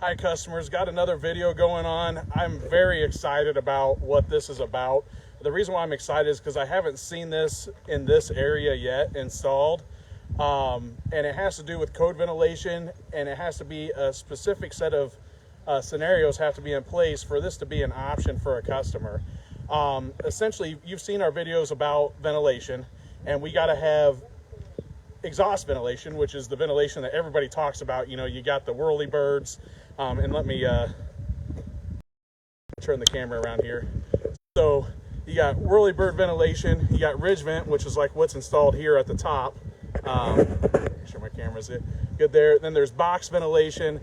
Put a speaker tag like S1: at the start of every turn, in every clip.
S1: Hi customers, got another video going on. I'm very excited about what this is about. The reason why I'm excited is because I haven't seen this in this area yet installed. And it has to do with code ventilation, and it has to be a specific set of scenarios have to be in place for this to be an option for a customer. Essentially, you've seen our videos about ventilation, and we got to have exhaust ventilation, which is the ventilation that everybody talks about. You know, you got the whirlybirds, and let me turn the camera around here. So you got whirlybird ventilation, you got ridge vent, which is like what's installed here at the top. Make sure my camera's good there. Then there's box ventilation,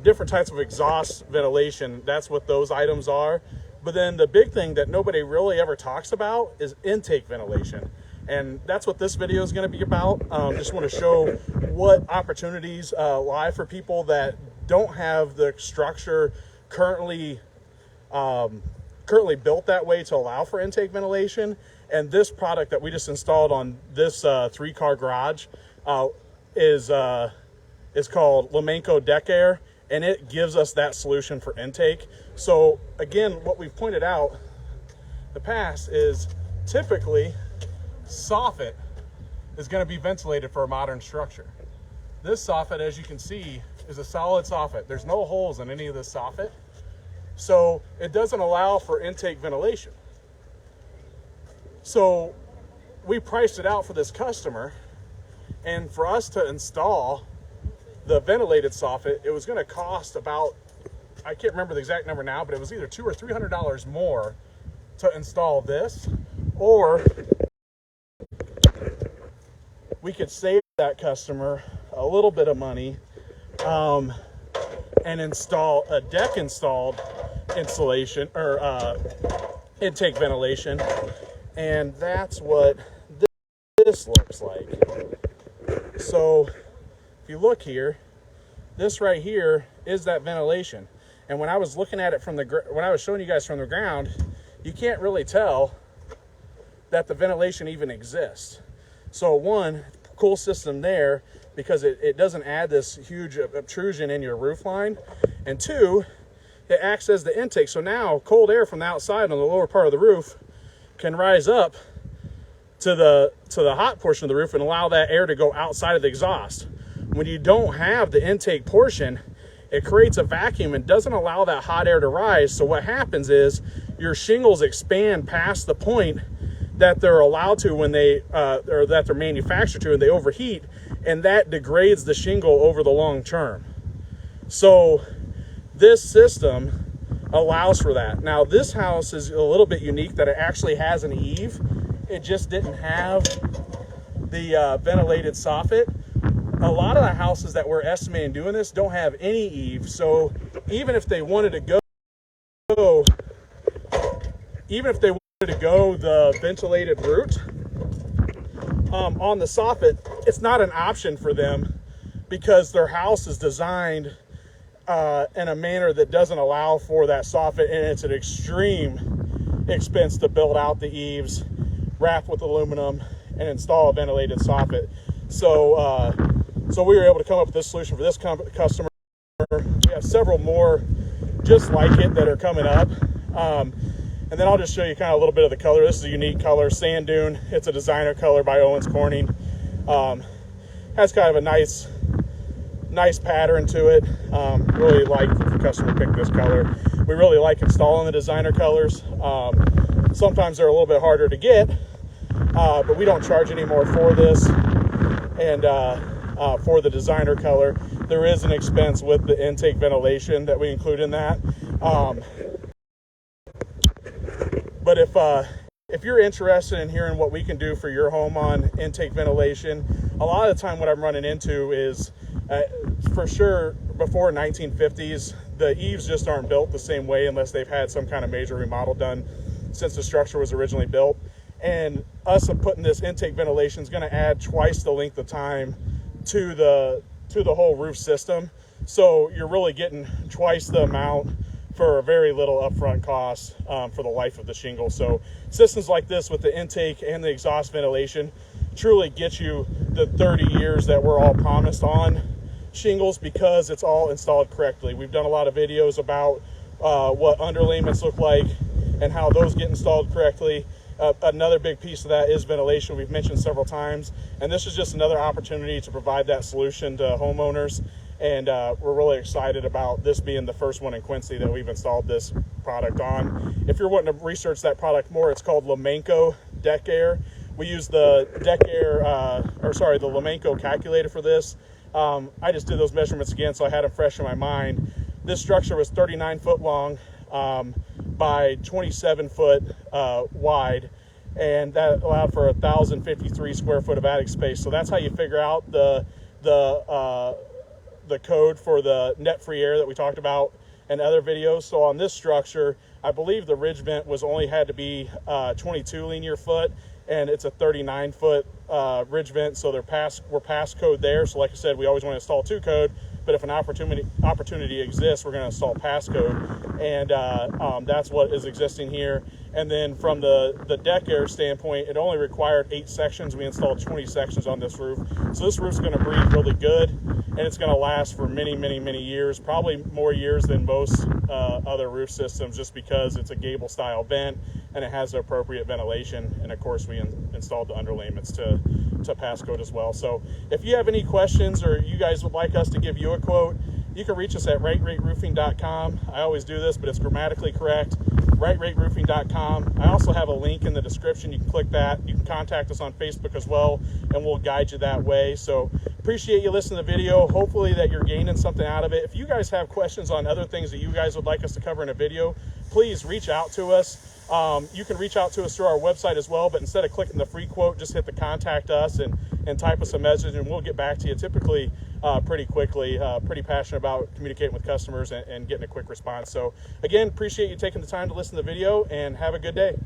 S1: different types of exhaust ventilation. That's what those items are. But then the big thing that nobody really ever talks about is intake ventilation. And that's what this video is going to be about. Just want to show what opportunities lie for people that don't have the structure currently built that way to allow for intake ventilation. And this product that we just installed on this 3-car garage is called Lemanco Deck Air, and it gives us that solution for intake. So again, what we've pointed out in the past is typically soffit is going to be ventilated for a modern structure. This soffit, as you can see, is a solid soffit. There's no holes in any of this soffit, so it doesn't allow for intake ventilation. So we priced it out for this customer, and for us to install the ventilated soffit, it was going to cost about, I can't remember the exact number now, but it was either $200 or $300 more to install this, or we could save that customer a little bit of money and install a deck installed insulation or intake ventilation. And that's what this looks like. So if you look here, this right here is that ventilation. And when I was looking at it when I was showing you guys from the ground, you can't really tell that the ventilation even exists. So one, cool system there, because it doesn't add this huge obtrusion in your roof line. And two, it acts as the intake. So now cold air from the outside on the lower part of the roof can rise up to the hot portion of the roof and allow that air to go outside of the exhaust. When you don't have the intake portion, it creates a vacuum and doesn't allow that hot air to rise. So what happens is your shingles expand past the point that they're allowed to when they or that they're manufactured to, and they overheat, and that degrades the shingle over the long term. So this system allows for that. Now this house is a little bit unique that it actually has an eave. It just didn't have the ventilated soffit. A lot of the houses that we're estimating doing this don't have any eave. So even if they wanted to go the ventilated route on the soffit, it's not an option for them because their house is designed in a manner that doesn't allow for that soffit, and it's an extreme expense to build out the eaves, wrap with aluminum, and install a ventilated soffit. So so we were able to come up with this solution for this customer. We have several more just like it that are coming up. And then I'll just show you kind of a little bit of the color. This is a unique color, Sand Dune. It's a designer color by Owens Corning. Has kind of a nice pattern to it. Really like the customer picked this color. We really like installing the designer colors. Sometimes they're a little bit harder to get, but we don't charge any more for this. And for the designer color, there is an expense with the intake ventilation that we include in that. But if you're interested in hearing what we can do for your home on intake ventilation, a lot of the time what I'm running into is, for sure, before 1950s, the eaves just aren't built the same way unless they've had some kind of major remodel done since the structure was originally built. And us putting this intake ventilation is going to add twice the length of time to the whole roof system. So you're really getting twice the amount for a very little upfront cost for the life of the shingle. So systems like this with the intake and the exhaust ventilation truly get you the 30 years that we're all promised on shingles because it's all installed correctly. We've done a lot of videos about what underlayments look like and how those get installed correctly. Another big piece of that is ventilation. We've mentioned several times, and this is just another opportunity to provide that solution to homeowners. And we're really excited about this being the first one in Quincy that we've installed this product on. If you're wanting to research that product more, it's called Lemanco Deck Air. We use the Deck Air, the Lemanco calculator for this. I just did those measurements again, so I had them fresh in my mind. This structure was 39 foot long by 27 foot wide, and that allowed for 1,053 square foot of attic space. So that's how you figure out the code for the net free air that we talked about in other videos. So on this structure, I believe the ridge vent was only had to be 22 linear foot, and it's a 39 foot ridge vent, so we're past code there. So like I said, we always want to install 2 code, but if an opportunity exists, we're going to install passcode, and that's what is existing here. And then from the deck air standpoint, it only required 8 sections. We installed 20 sections on this roof. So this roof's going to breathe really good, and it's going to last for many, many, many years, probably more years than most other roof systems, just because it's a gable style vent and it has the appropriate ventilation. And of course, we installed the underlayments to passcode as well. So if you have any questions or you guys would like us to give you a quote, you can reach us at rightrateroofing.com. I always do this, but it's grammatically correct. rightrateroofing.com. I also have a link in the description. You can click that. You can contact us on Facebook as well, and we'll guide you that way. So appreciate you listening to the video. Hopefully that you're gaining something out of it. If you guys have questions on other things that you guys would like us to cover in a video, please reach out to us. You can reach out to us through our website as well, but instead of clicking the free quote, just hit the contact us and type us a message, and we'll get back to you typically pretty quickly. Pretty passionate about communicating with customers and getting a quick response. So again, appreciate you taking the time to listen to the video, and have a good day.